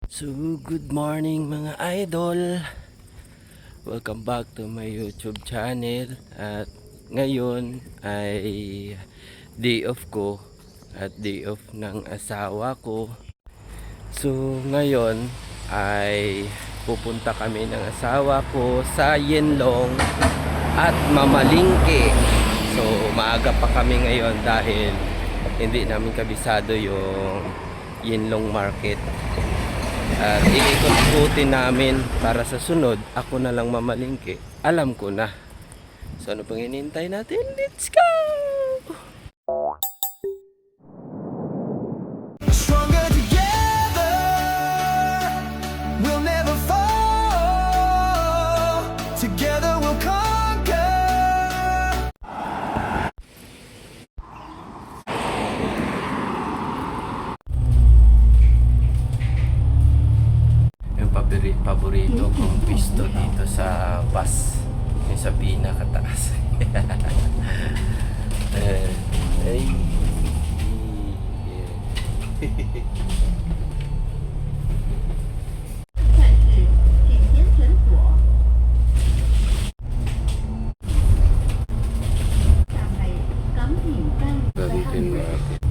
So, good morning mga idol. Welcome back to my YouTube channel. At ngayon ay day off ko at day off ng asawa ko. So, ngayon ay pupunta kami ng asawa ko sa Yenlong at Mamalingke. So, maaga pa kami ngayon dahil hindi namin kabisado yung Yenlong Market. At iikot-ikutin namin para sa sunod ako na lang mamalingke. Alam ko na. So ano pang hinihintay natin? Let's go! Stronger together, we'll never fall. Together we'll conquer. Yung paborito kong pisto dito sa bus. Yung sa pinakataas. Ay. Gamitin natin.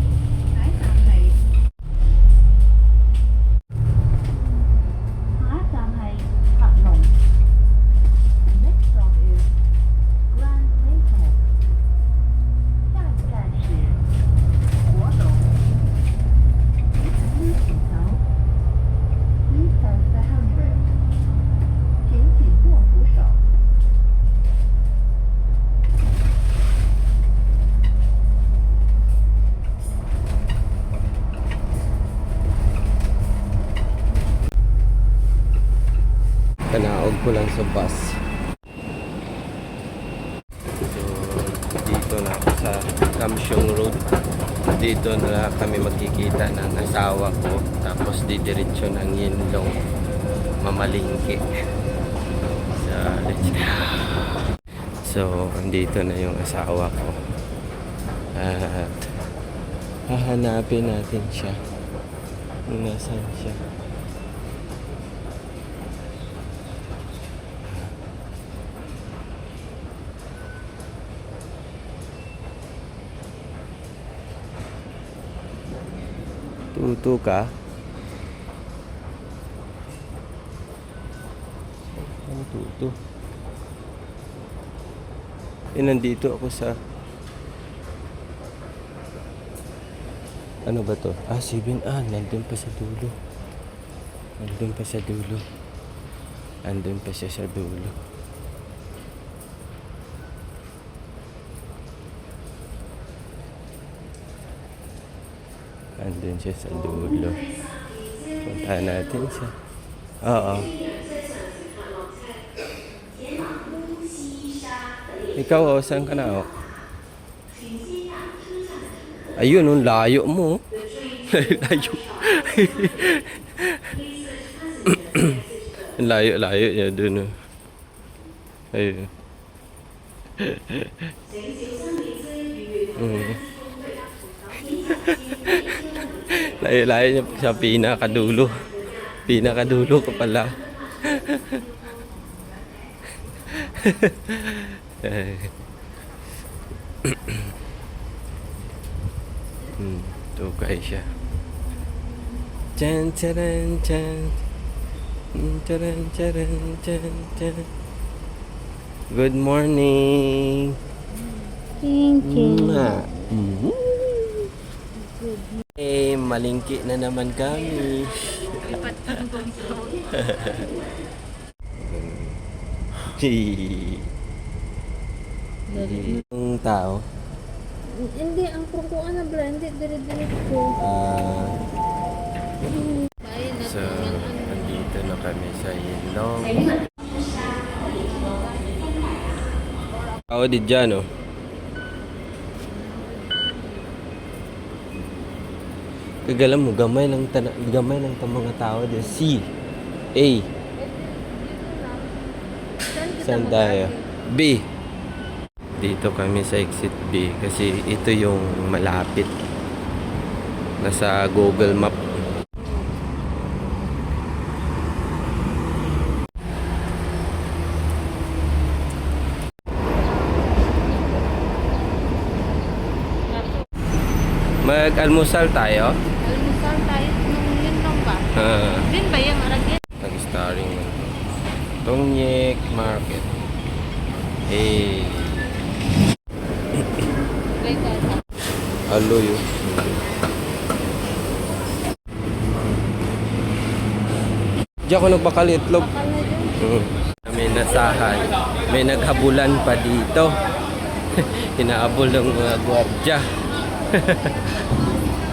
Kanaog ko lang sa bus. So, dito na ako sa Kamsyong Road. Dito na kami magkikita ng asawa ko. Tapos didiretso ng Yenlong Mamalingke. So, let's go. So, andito na yung asawa ko. At hahanapin natin siya. Nasaan siya? Tuto ka? Ano tuto? Nandito ako sa... Ano ba to? 7. Nandun pa sa dulo. Nandun pa sa dulo. Nandun pa siya sa dulo. Andun siya sa dulo. Puntahan natin siya. Oo. Ikaw, saan ka na? Ayun, layo mo. Layo. Layo niya dun. Ayun. Layo niya sa pinakadulo. Pinakadulo ko pala. Tukay siya. Chan charan chan. Charan charan chan chan. Good morning. Thank you. Malingki na naman kami. Yung tao. Hindi, ang kukuha na bro, hindi dire-diretso. So, nandito na kami sa Yenlong. Tao di dyan, oh. Kagalam mo, gamay lang ta mga tao de C A. Saan tayo? B. Dito kami sa exit B kasi ito yung malapit. Nasa Google Map. Mag-almusal tayo. Almusal tayo nung yun lang ba? Din ba yung aragyan? Nag-starring mo. Tongnyek Market. Eh. Alo yun. Diyan ako nagbakal itlog. Bakal na dyan. May nasahan. May naghabulan pa dito. Hinaabol ng mga gwardya.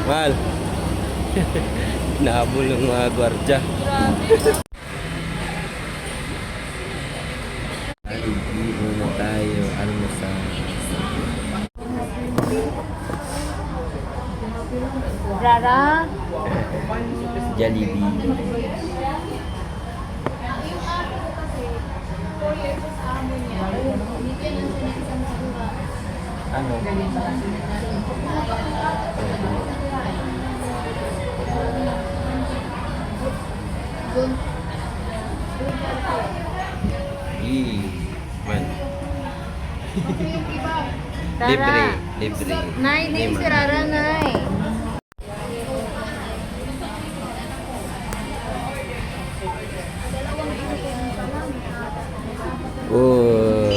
Mal. Hinaabol ng mga gwardya. Hindi na tayo. Almusal. Rara. Jollibee. Ano? Man. Libre. Libre. Nay, din si Rara, Nay. Oh.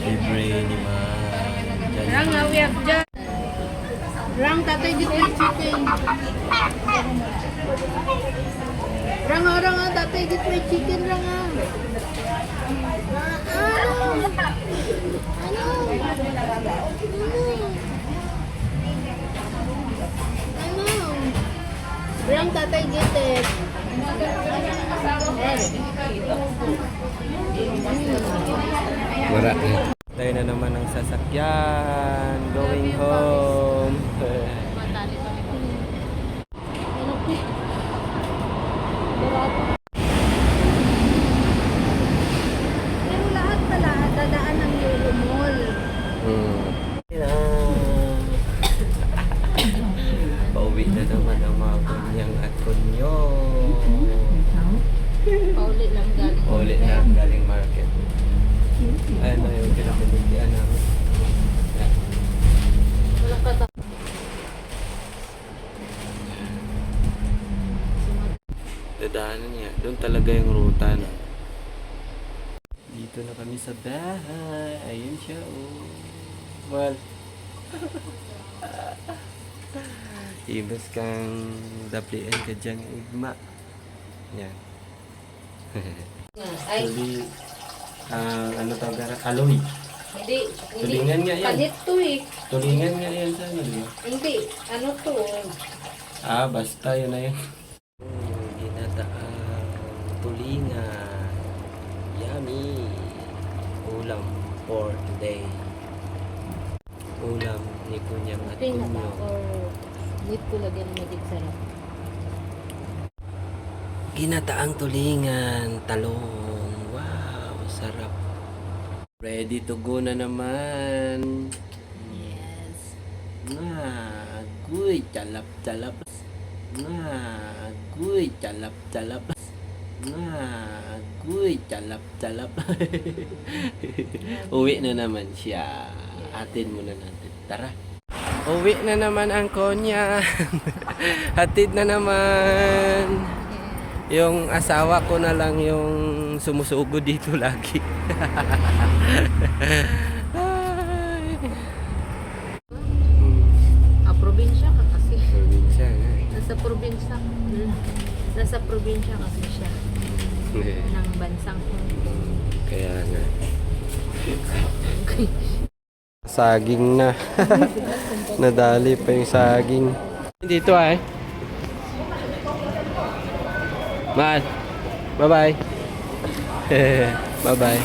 Libre ni Man. Rang, awiyap dyan. Rang, tatay dito yung chicken. Rang, tatay dito yung chicken, Rang. Ano? Rang, tatay dito. Wala. Tayo na naman ang sasakyan. Going home. Pero lahat pala, dadaan ng Euro Mall. Pauwi na naman ang mga kunyang at kunyo. Paulit lang galing. Ulit na galing market. Ano yung pinapinitian namin. Walang kata. Dadaanan niya. Doon talaga yung ruta. No? Dito na kami sa bahay. Ayun siya. Oh. Mal. Ibas kang daplian ka dyan igma. Yan. Ay, Actually, ano tawag na? Aloy. hindi. Tulingan nga yan. Palit to eh. Tulingan nga yan sa ano, di ba? Hindi. Ano to? Basta yun na yun. Ginataang tulingan. Yummy. Ulam for today. Ulam ni Kunyang at Tingnan Kunyo. or need ko lagyan ng magic sarap. Ginataang tulingan, talong. Wow, sarap. Ready to go na naman. Yes. Agoy, calap-calap. Agoy, calap-calap. Agoy, calap-calap. Uwi na naman siya. Atin muna natin. Tara. Uwi na naman ang konya. Hatid na naman. Yung asawa ko na lang yung sumusugo dito lagi. Ay. Probinsya ka kasi. Probinsya nga. Nasa probinsya. Nasa probinsya kasi siya. Ng bansang Hong Kong. Kaya nga. Saging na. Nadali pa yung saging. Dito ay. Mahal. Bye-bye. Bye-bye.